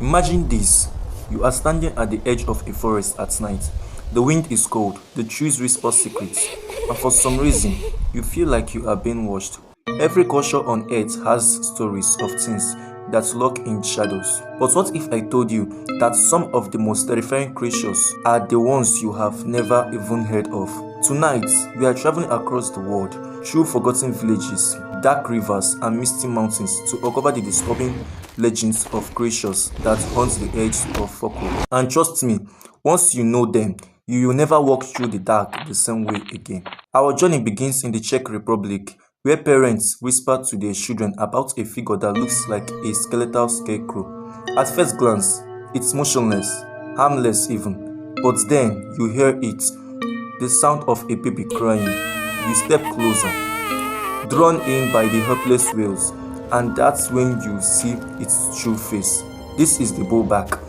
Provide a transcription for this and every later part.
Imagine this. You are standing at the edge of a forest at night. The wind is cold, the trees whisper secrets, and for some reason, you feel like you are being watched. Every culture on earth has stories of things that lurk in shadows. But what if I told you that some of the most terrifying creatures are the ones you have never even heard of? Tonight, we are traveling across the world, through forgotten villages, dark rivers, and misty mountains to uncover the disturbing legends of creatures that haunt the edge of folklore. And trust me, once you know them, you will never walk through the dark the same way again. Our journey begins in the Czech Republic, where parents whisper to their children about a figure that looks like a skeletal scarecrow. At first glance, it's motionless, harmless even, but then you hear it, the sound of a baby crying. You step closer, drawn in by the helpless wails, and that's when you see its true face. This is the bullback.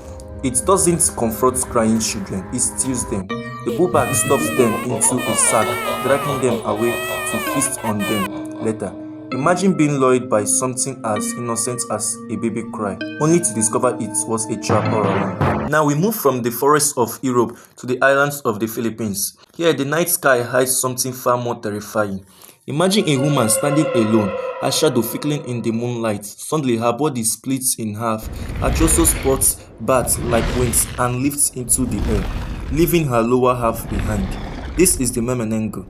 It doesn't confront crying children, it steals them. The bullback stuffs them into a sack, dragging them away to feast on them later. Imagine being lured by something as innocent as a baby cry, only to discover it was a trap all along. Now we move from the forests of Europe to the islands of the Philippines. Here, the night sky hides something far more terrifying. Imagine a woman standing alone, her shadow flickering in the moonlight. Suddenly, her body splits in half, her torso spots bat like wings and lifts into the air, leaving her lower half behind. This is the Memenengo,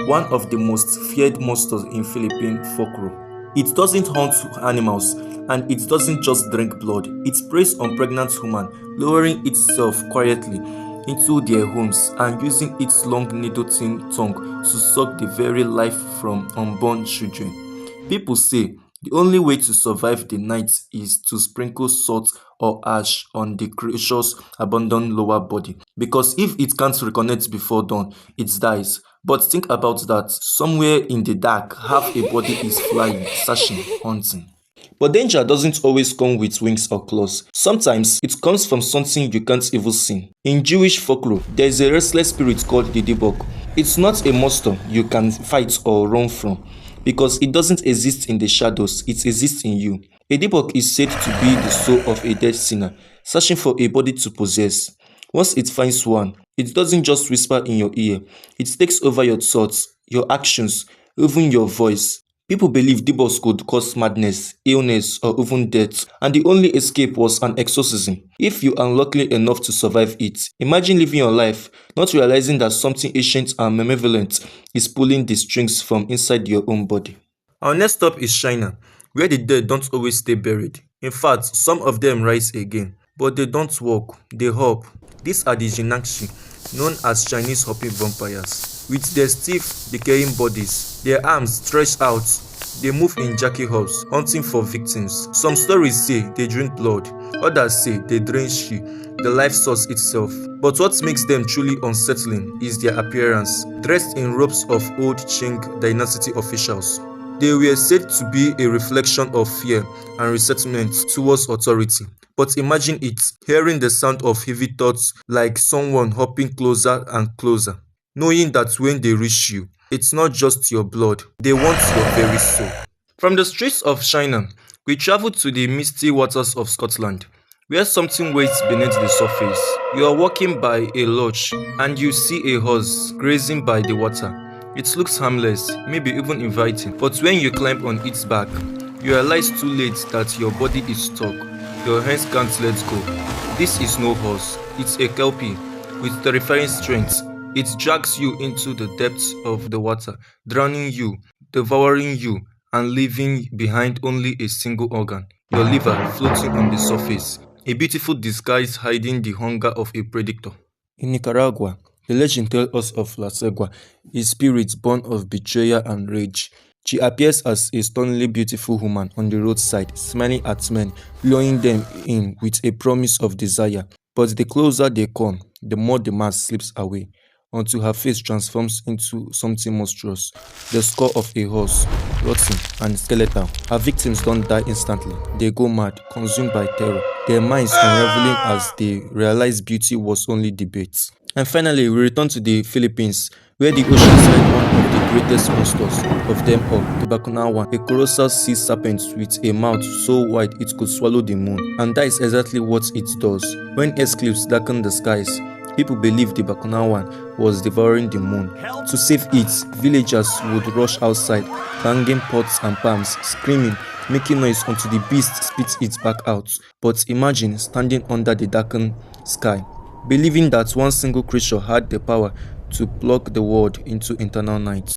one of the most feared monsters in Philippine folklore. It doesn't hunt animals, and it doesn't just drink blood. It preys on pregnant women, lowering itself quietly into their homes and using its long needle-thin tongue to suck the very life from unborn children. People say the only way to survive the night is to sprinkle salt or ash on the creature's abandoned lower body, because if it can't reconnect before dawn, it dies. But think about that. Somewhere in the dark, half a body is flying, searching, hunting. But danger doesn't always come with wings or claws. Sometimes it comes from something you can't even see. In Jewish folklore, there is a restless spirit called the Dibok. It's not a monster you can fight or run from, because it doesn't exist in the shadows, it exists in you. A Dibok is said to be the soul of a dead sinner, searching for a body to possess. Once it finds one, it doesn't just whisper in your ear, it takes over your thoughts, your actions, even your voice. People believe demons could cause madness, illness, or even death, and the only escape was an exorcism. If you are unlucky enough to survive it, imagine living your life not realizing that something ancient and malevolent is pulling the strings from inside your own body. Our next stop is China, where the dead don't always stay buried. In fact, some of them rise again, but they don't walk, they hop. These are the Jinangshi, known as Chinese hopping vampires. With their stiff, decaying bodies, their arms stretched out, they move in jerky hops, hunting for victims. Some stories say they drink blood, others say they drain chi, the life source itself. But what makes them truly unsettling is their appearance, dressed in robes of old Qing dynasty officials. They were said to be a reflection of fear and resettlement towards authority. But imagine it, hearing the sound of heavy thoughts like someone hopping closer and closer, knowing that when they reach you, it's not just your blood, they want your very soul. From the streets of China, we traveled to the misty waters of Scotland, where something waits beneath the surface. You are walking by a lodge and you see a horse grazing by the water. It looks harmless, maybe even inviting, but when you climb on its back, you realize too late that your body is stuck. Your hands can't let go. This is no horse, it's a kelpie with terrifying strength. It drags you into the depths of the water, drowning you, devouring you, and leaving behind only a single organ, your liver, floating on the surface, a beautiful disguise hiding the hunger of a predator. In Nicaragua, the legend tells us of La Segua, a spirit born of betrayal and rage. She appears as a stunningly beautiful woman on the roadside, smiling at men, luring them in with a promise of desire. But the closer they come, the more the mask slips away, until her face transforms into something monstrous, the skull of a horse, rotten and skeletal. Her victims don't die instantly, they go mad, consumed by terror, their minds unraveling as they realize beauty was only the bait. And finally, we return to the Philippines, where the oceans hide one of the greatest monsters of them all, the Bakunawan, a colossal sea serpent with a mouth so wide it could swallow the moon. And that is exactly what it does. When ice cliffs darken the skies, people believe the Bakunawan was devouring the moon. To save it, villagers would rush outside, banging pots and pans, screaming, making noise until the beast spits it back out. But imagine standing under the darkened sky, believing that one single creature had the power to plug the world into eternal night.